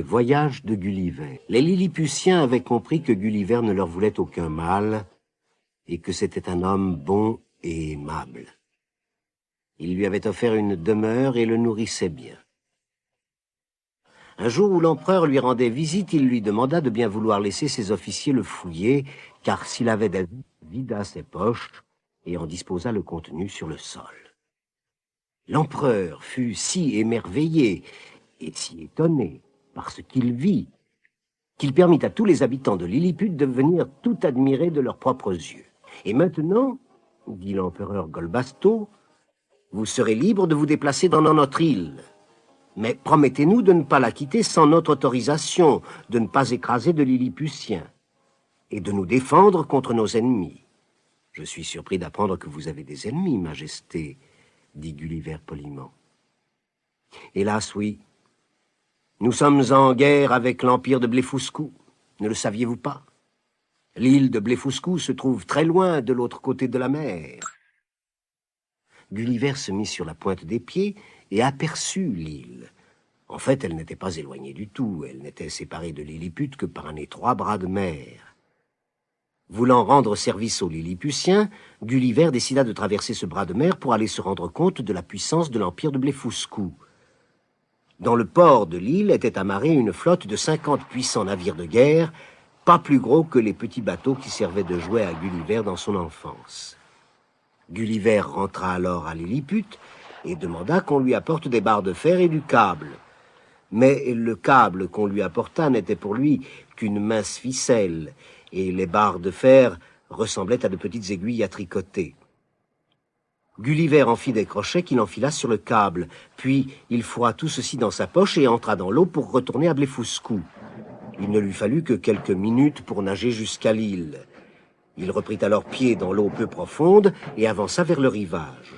voyage de Gulliver. Les Lilliputiens avaient compris que Gulliver ne leur voulait aucun mal et que c'était un homme bon et aimable. Il lui avait offert une demeure et le nourrissait bien. Un jour où l'empereur lui rendait visite, il lui demanda de bien vouloir laisser ses officiers le fouiller, car s'il avait des vida ses poches et en disposa le contenu sur le sol. L'empereur fut si émerveillé et si étonné par ce qu'il vit, qu'il permit à tous les habitants de Lilliput de venir tout admirer de leurs propres yeux. Et maintenant, dit l'empereur Golbasto, vous serez libre de vous déplacer dans notre île. Mais promettez-nous de ne pas la quitter sans notre autorisation, de ne pas écraser de Lilliputiens, et de nous défendre contre nos ennemis. Je suis surpris d'apprendre que vous avez des ennemis, Majesté, dit Gulliver poliment. Hélas, oui. Nous sommes en guerre avec l'empire de Blefuscu. Ne le saviez-vous pas? L'île de Blefuscu se trouve très loin de l'autre côté de la mer. Gulliver se mit sur la pointe des pieds et aperçut l'île. En fait, elle n'était pas éloignée du tout. Elle n'était séparée de Lilliput que par un étroit bras de mer. Voulant rendre service aux Lilliputiens, Gulliver décida de traverser ce bras de mer pour aller se rendre compte de la puissance de l'empire de Blefuscu. Dans le port de l'île était amarrée une flotte de 50 puissants navires de guerre, pas plus gros que les petits bateaux qui servaient de jouet à Gulliver dans son enfance. Gulliver rentra alors à Lilliput et demanda qu'on lui apporte des barres de fer et du câble. Mais le câble qu'on lui apporta n'était pour lui qu'une mince ficelle, et les barres de fer ressemblaient à de petites aiguilles à tricoter. Gulliver en fit des crochets qu'il enfila sur le câble, puis il fourra tout ceci dans sa poche et entra dans l'eau pour retourner à Blefuscu. Il ne lui fallut que quelques minutes pour nager jusqu'à l'île. Il reprit alors pied dans l'eau peu profonde et avança vers le rivage.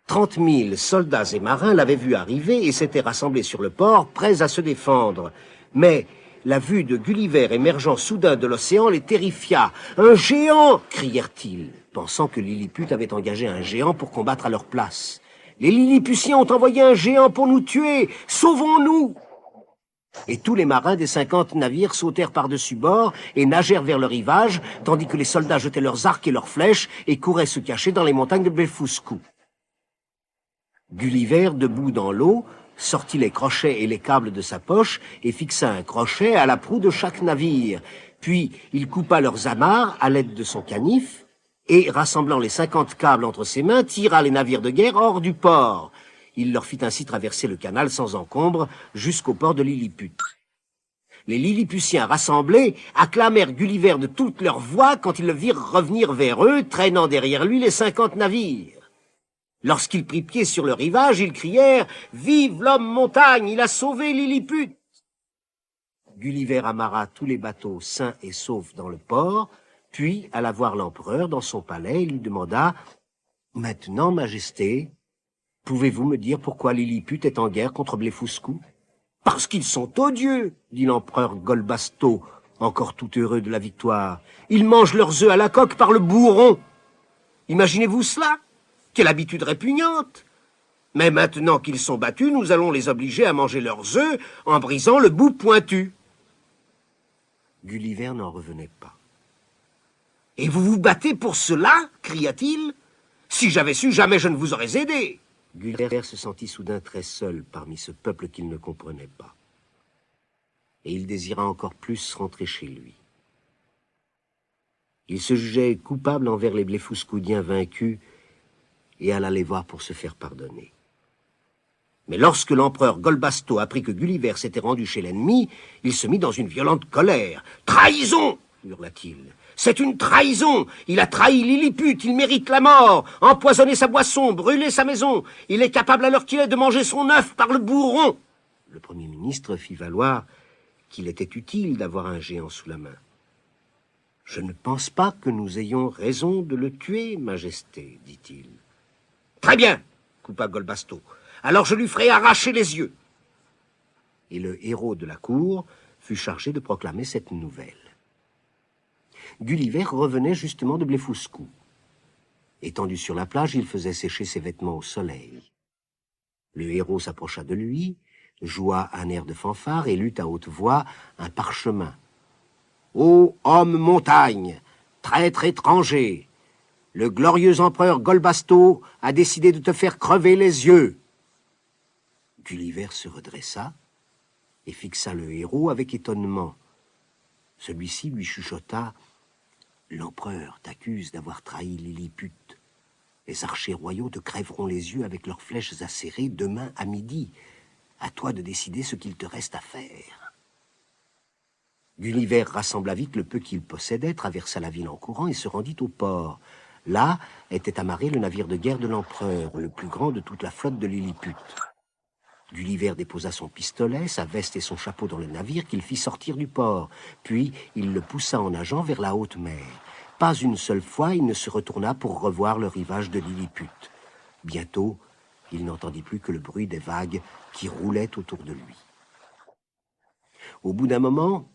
30 000 soldats et marins l'avaient vu arriver et s'étaient rassemblés sur le port, prêts à se défendre. Mais la vue de Gulliver émergeant soudain de l'océan les terrifia. « Un géant !» crièrent-ils, pensant que Lilliput avait engagé un géant pour combattre à leur place. « Les Lilliputiens ont envoyé un géant pour nous tuer! Sauvons-nous !» Et tous les marins des 50 navires sautèrent par-dessus bord et nagèrent vers le rivage, tandis que les soldats jetaient leurs arcs et leurs flèches et couraient se cacher dans les montagnes de Blefuscu. Gulliver, debout dans l'eau, sortit les crochets et les câbles de sa poche et fixa un crochet à la proue de chaque navire. Puis il coupa leurs amarres à l'aide de son canif et, rassemblant les 50 câbles entre ses mains, tira les navires de guerre hors du port. Il leur fit ainsi traverser le canal sans encombre jusqu'au port de Lilliput. Les Lilliputiens rassemblés acclamèrent Gulliver de toutes leurs voix quand ils le virent revenir vers eux, traînant derrière lui les 50 navires. Lorsqu'il prit pied sur le rivage, ils crièrent « Vive l'homme montagne, il a sauvé Lilliput !» Gulliver amarra tous les bateaux sains et saufs dans le port, puis alla voir l'empereur dans son palais et lui demanda « Maintenant, Majesté, pouvez-vous me dire pourquoi Lilliput est en guerre contre Blefuscu ?»« Parce qu'ils sont odieux, dit l'empereur Golbasto, encore tout heureux de la victoire. Ils mangent leurs œufs à la coque par le bourron. Imaginez-vous cela? Quelle habitude répugnante! Mais maintenant qu'ils sont battus, nous allons les obliger à manger leurs œufs en brisant le bout pointu. » Gulliver n'en revenait pas. « Et vous vous battez pour cela ?» cria-t-il. « Si j'avais su, jamais je ne vous aurais aidé. » Gulliver se sentit soudain très seul parmi ce peuple qu'il ne comprenait pas. Et il désira encore plus rentrer chez lui. Il se jugeait coupable envers les Blefuscudiens vaincus et alla les voir pour se faire pardonner. Mais lorsque l'empereur Golbasto apprit que Gulliver s'était rendu chez l'ennemi, il se mit dans une violente colère. « Trahison !» hurla-t-il. « C'est une trahison! Il a trahi Lilliput, il mérite la mort! Empoisonner sa boisson, brûler sa maison! Il est capable à l'heure qu'il est de manger son œuf par le bourron !» Le Premier ministre fit valoir qu'il était utile d'avoir un géant sous la main. « Je ne pense pas que nous ayons raison de le tuer, Majesté, dit-il. « Très bien, coupa Golbasto. Alors je lui ferai arracher les yeux. » Et le héros de la cour fut chargé de proclamer cette nouvelle. Gulliver revenait justement de Blefuscu. Étendu sur la plage, il faisait sécher ses vêtements au soleil. Le héros s'approcha de lui, joua un air de fanfare et lut à haute voix un parchemin. « Ô homme montagne, traître étranger, le glorieux empereur Golbasto a décidé de te faire crever les yeux. » Gulliver se redressa et fixa le héros avec étonnement. Celui-ci lui chuchota « L'empereur t'accuse d'avoir trahi Lilliput. Les archers royaux te crèveront les yeux avec leurs flèches acérées demain à midi. À toi de décider ce qu'il te reste à faire. » Gulliver rassembla vite le peu qu'il possédait, traversa la ville en courant et se rendit au port. Là était amarré le navire de guerre de l'empereur, le plus grand de toute la flotte de Lilliput. Gulliver déposa son pistolet, sa veste et son chapeau dans le navire qu'il fit sortir du port. Puis il le poussa en nageant vers la haute mer. Pas une seule fois il ne se retourna pour revoir le rivage de Lilliput. Bientôt, il n'entendit plus que le bruit des vagues qui roulaient autour de lui. Au bout d'un moment,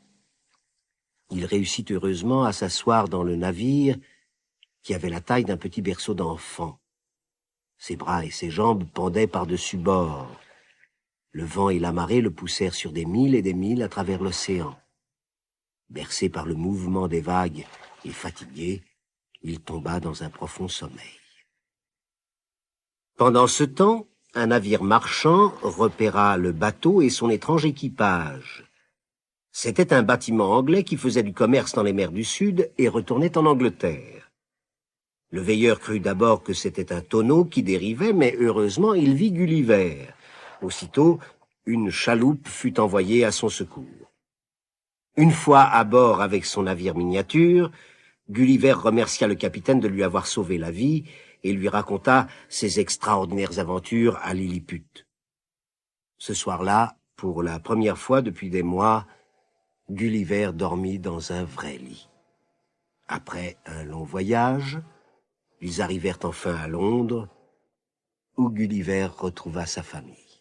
il réussit heureusement à s'asseoir dans le navire qui avait la taille d'un petit berceau d'enfant. Ses bras et ses jambes pendaient par-dessus bord. Le vent et la marée le poussèrent sur des milles et des milles à travers l'océan. Bercé par le mouvement des vagues et fatigué, il tomba dans un profond sommeil. Pendant ce temps, un navire marchand repéra le bateau et son étrange équipage. C'était un bâtiment anglais qui faisait du commerce dans les mers du Sud et retournait en Angleterre. Le veilleur crut d'abord que c'était un tonneau qui dérivait, mais heureusement il vit Gulliver. Aussitôt, une chaloupe fut envoyée à son secours. Une fois à bord avec son navire miniature, Gulliver remercia le capitaine de lui avoir sauvé la vie et lui raconta ses extraordinaires aventures à Lilliput. Ce soir-là, pour la première fois depuis des mois, Gulliver dormit dans un vrai lit. Après un long voyage, ils arrivèrent enfin à Londres, où Gulliver retrouva sa famille.